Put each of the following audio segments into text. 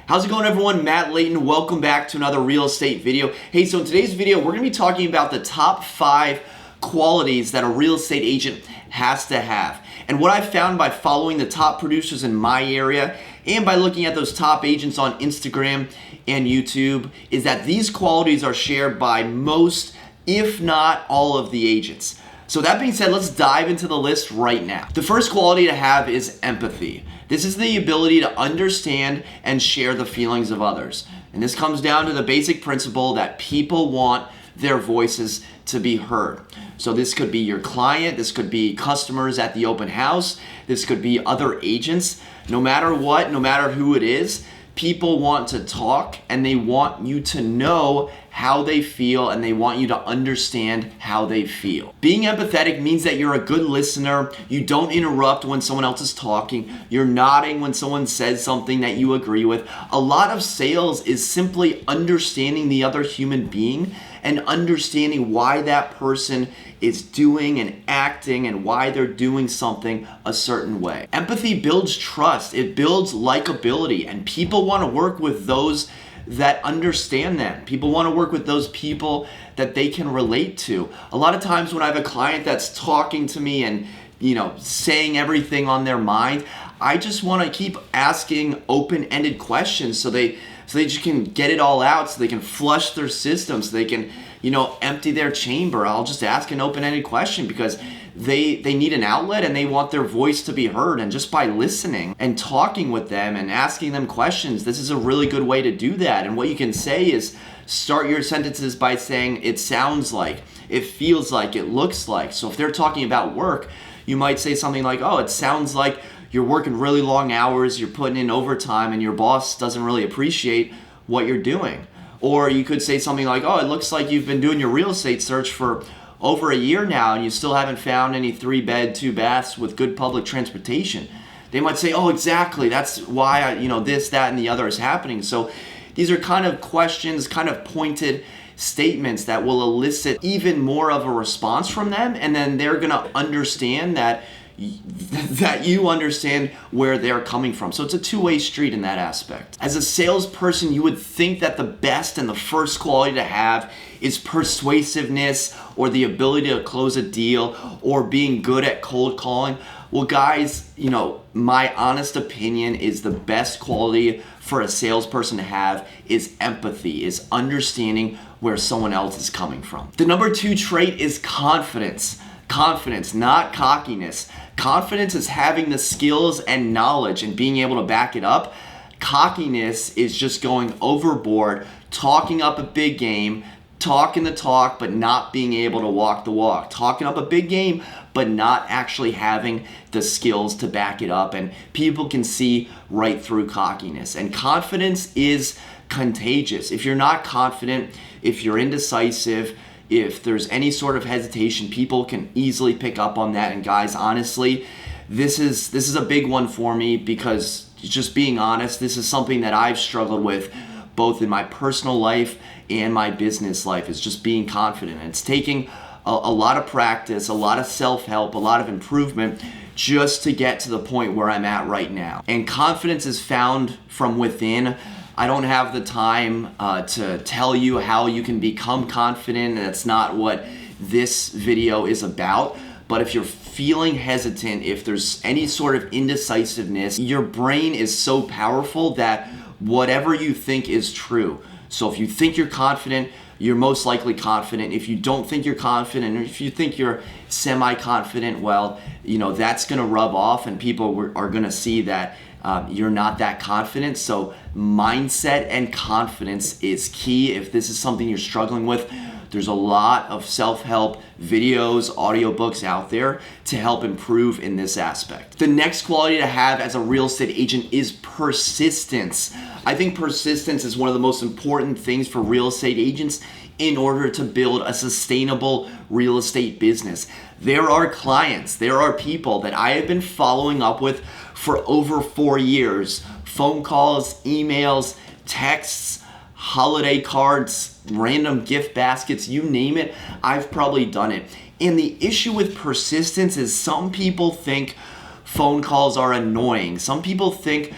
How's it going, everyone? Matt Leighton. Welcome back to another real estate video. Hey, so in today's video, we're going to be talking about the top 5 qualities that a real estate agent has to have. And what I've found by following the top producers in my area and by looking at those top agents on Instagram and YouTube is that these qualities are shared by most, if not all, of the agents. So that being said, let's dive into the list right now. The first quality to have is empathy. This is the ability to understand and share the feelings of others. And this comes down to the basic principle that people want their voices to be heard. So this could be your client, this could be customers at the open house, this could be other agents. No matter what, no matter who it is, people want to talk and they want you to know how they feel and they want you to understand how they feel. Being empathetic means that you're a good listener, you don't interrupt when someone else is talking, you're nodding when someone says something that you agree with. A lot of sales is simply understanding the other human being and understanding why that person is doing and acting and why they're doing something a certain way. Empathy builds trust, it builds likability, and people want to work with those that understand them. People want to work with those people that they can relate to. A lot of times when I have a client that's talking to me and saying everything on their mind, I just want to keep asking open-ended questions so they just can get it all out, so they can flush their system, so they can empty their chamber. I'll just ask an open-ended question because they need an outlet and they want their voice to be heard. And just by listening and talking with them and asking them questions, this is a really good way to do that. And what you can say is start your sentences by saying it sounds like, it feels like, it looks like. So if they're talking about work, you might say something like, oh, it sounds like you're working really long hours, you're putting in overtime, and your boss doesn't really appreciate what you're doing. Or you could say something like, oh, it looks like you've been doing your real estate search for over a year now and you still haven't found any 3-bed, 2-baths with good public transportation. They might say, oh, exactly, that's why this, that, and the other is happening. So these are kind of questions, kind of pointed statements that will elicit even more of a response from them, and then they're gonna understand that you understand where they're coming from. So it's a two-way street in that aspect. As a salesperson, you would think that the best and the first quality to have is persuasiveness or the ability to close a deal or being good at cold calling. Well, guys, my honest opinion is the best quality for a salesperson to have is empathy, is understanding where someone else is coming from. The number 2 trait is confidence. Confidence, not cockiness. Confidence is having the skills and knowledge and being able to back it up. Cockiness is just going overboard, talking up a big game, talking the talk, but not being able to walk the walk. Talking up a big game, but not actually having the skills to back it up. And people can see right through cockiness. And confidence is contagious. If you're not confident, if you're indecisive, if there's any sort of hesitation, people can easily pick up on that. And guys, honestly, this is a big one for me because, just being honest, this is something that I've struggled with both in my personal life and my business life, is just being confident. And it's taking a lot of practice, a lot of self-help, a lot of improvement just to get to the point where I'm at right now. And confidence is found from within. I don't have the time to tell you how you can become confident. That's not what this video is about. But if you're feeling hesitant, if there's any sort of indecisiveness, your brain is so powerful that whatever you think is true. So if you think you're confident, you're most likely confident. If you don't think you're confident, or if you think you're semi-confident, well, that's gonna rub off and people are gonna see that you're not that confident. So mindset and confidence is key. If this is something you're struggling with, there's a lot of self-help videos, audiobooks out there to help improve in this aspect. The next quality to have as a real estate agent is persistence. I think persistence is one of the most important things for real estate agents in order to build a sustainable real estate business. There are clients, there are people that I have been following up with for over 4 years. Phone calls, emails, texts, holiday cards, random gift baskets, you name it, I've probably done it. And the issue with persistence is some people think phone calls are annoying. Some people think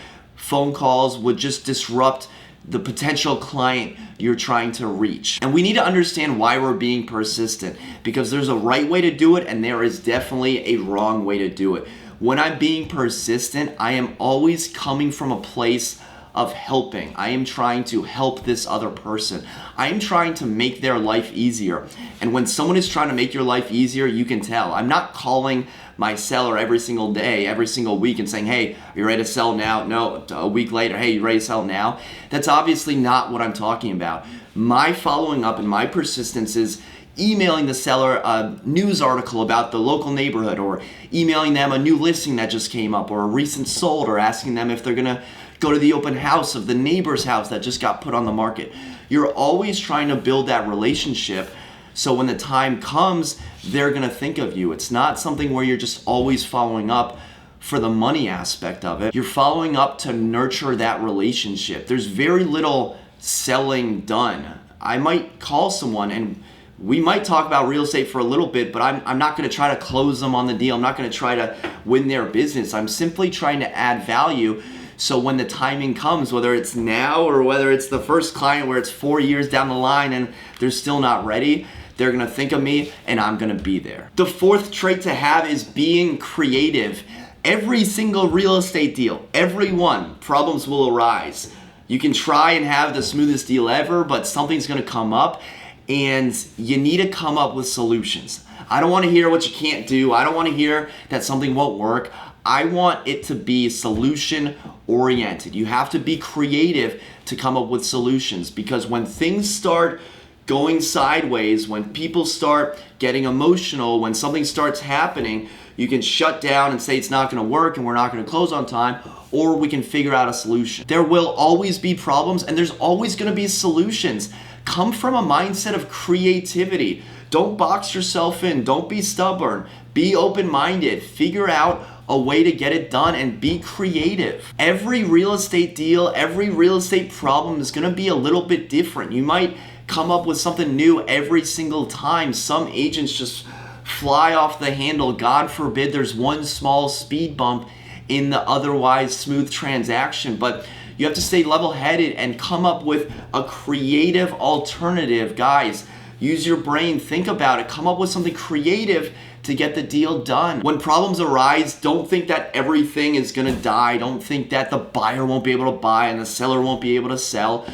phone calls would just disrupt the potential client you're trying to reach. And we need to understand why we're being persistent, because there's a right way to do it and there is definitely a wrong way to do it. When I'm being persistent, I am always coming from a place of helping. I am trying to help this other person. I am trying to make their life easier. And when someone is trying to make your life easier, you can tell. I'm not calling my seller every single day, every single week and saying, hey, are you ready to sell now? No, a week later, hey, you ready to sell now? That's obviously not what I'm talking about. My following up and my persistence is emailing the seller a news article about the local neighborhood, or emailing them a new listing that just came up, or a recent sold, or asking them if they're gonna go to the open house of the neighbor's house that just got put on the market. You're always trying to build that relationship, so when the time comes, they're gonna think of you. It's not something where you're just always following up for the money aspect of it. You're following up to nurture that relationship. There's very little selling done. I might call someone and we might talk about real estate for a little bit, but I'm not gonna try to close them on the deal. I'm not gonna try to win their business. I'm simply trying to add value, so when the timing comes, whether it's now or whether it's the first client where it's 4 years down the line and they're still not ready, they're gonna think of me and I'm gonna be there. The fourth trait to have is being creative. Every single real estate deal, every one, problems will arise. You can try and have the smoothest deal ever, but something's gonna come up and you need to come up with solutions. I don't wanna hear what you can't do. I don't wanna hear that something won't work. I want it to be solution oriented. You have to be creative to come up with solutions, because when things start going sideways, when people start getting emotional, when something starts happening, you can shut down and say it's not gonna work and we're not gonna close on time, or we can figure out a solution. There will always be problems and there's always gonna be solutions. Come from a mindset of creativity. Don't box yourself in. Don't be stubborn. Be open-minded. Figure out a way to get it done and be creative. Every real estate deal, every real estate problem is gonna be a little bit different. You might come up with something new every single time. Some agents just fly off the handle. God forbid there's one small speed bump in the otherwise smooth transaction, but you have to stay level-headed and come up with a creative alternative. Guys, use your brain, think about it, come up with something creative to get the deal done. When problems arise, don't think that everything is gonna die. Don't think that the buyer won't be able to buy and the seller won't be able to sell.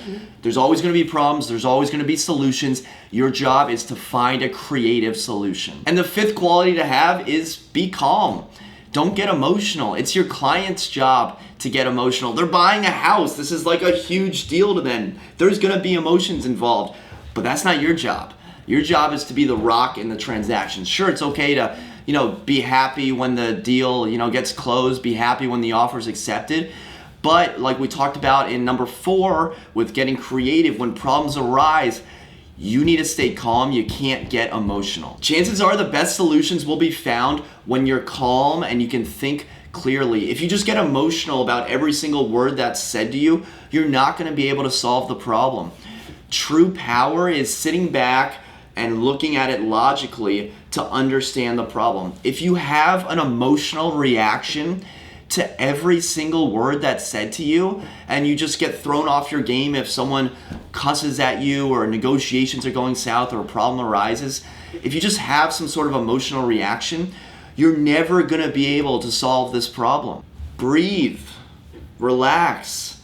There's always gonna be problems, there's always gonna be solutions. Your job is to find a creative solution. And the fifth quality to have is be calm. Don't get emotional. It's your client's job to get emotional. They're buying a house. This is like a huge deal to them. There's gonna be emotions involved, but that's not your job. Your job is to be the rock in the transaction. Sure, it's okay to, be happy when the deal, gets closed, be happy when the offer is accepted. But like we talked about in number 4 with getting creative, when problems arise, you need to stay calm. You can't get emotional. Chances are the best solutions will be found when you're calm and you can think clearly. If you just get emotional about every single word that's said to you, you're not going to be able to solve the problem. True power is sitting back and looking at it logically to understand the problem. If you have an emotional reaction to every single word that's said to you and you just get thrown off your game if someone cusses at you or negotiations are going south or a problem arises, if you just have some sort of emotional reaction, you're never gonna be able to solve this problem. Breathe, relax,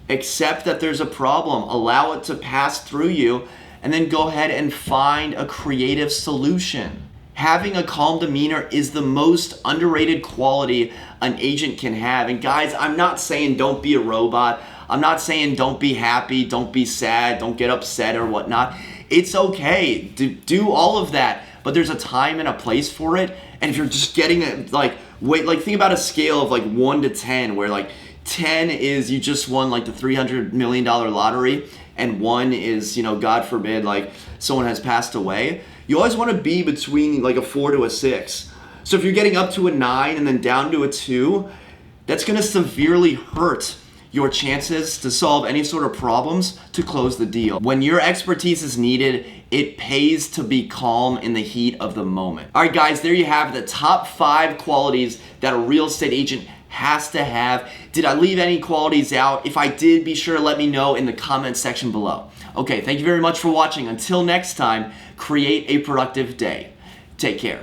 accept that there's a problem, allow it to pass through you, and then go ahead and find a creative solution. Having a calm demeanor is the most underrated quality an agent can have. And guys, I'm not saying don't be a robot. I'm not saying don't be happy, don't be sad, don't get upset or whatnot. It's okay to do all of that, but there's a time and a place for it. And if you're just getting it, think about a scale of 1 to 10, where 10 is you just won the $300 million lottery, and 1 is, God forbid, someone has passed away. You always want to be between a 4 to a 6. So if you're getting up to a 9 and then down to a 2, that's going to severely hurt your chances to solve any sort of problems to close the deal. When your expertise is needed, it pays to be calm in the heat of the moment. All right, guys, there you have the top 5 qualities that a real estate agent has to have. Did I leave any qualities out? If I did, be sure to let me know in the comment section below. Okay, thank you very much for watching. Until next time, create a productive day. Take care.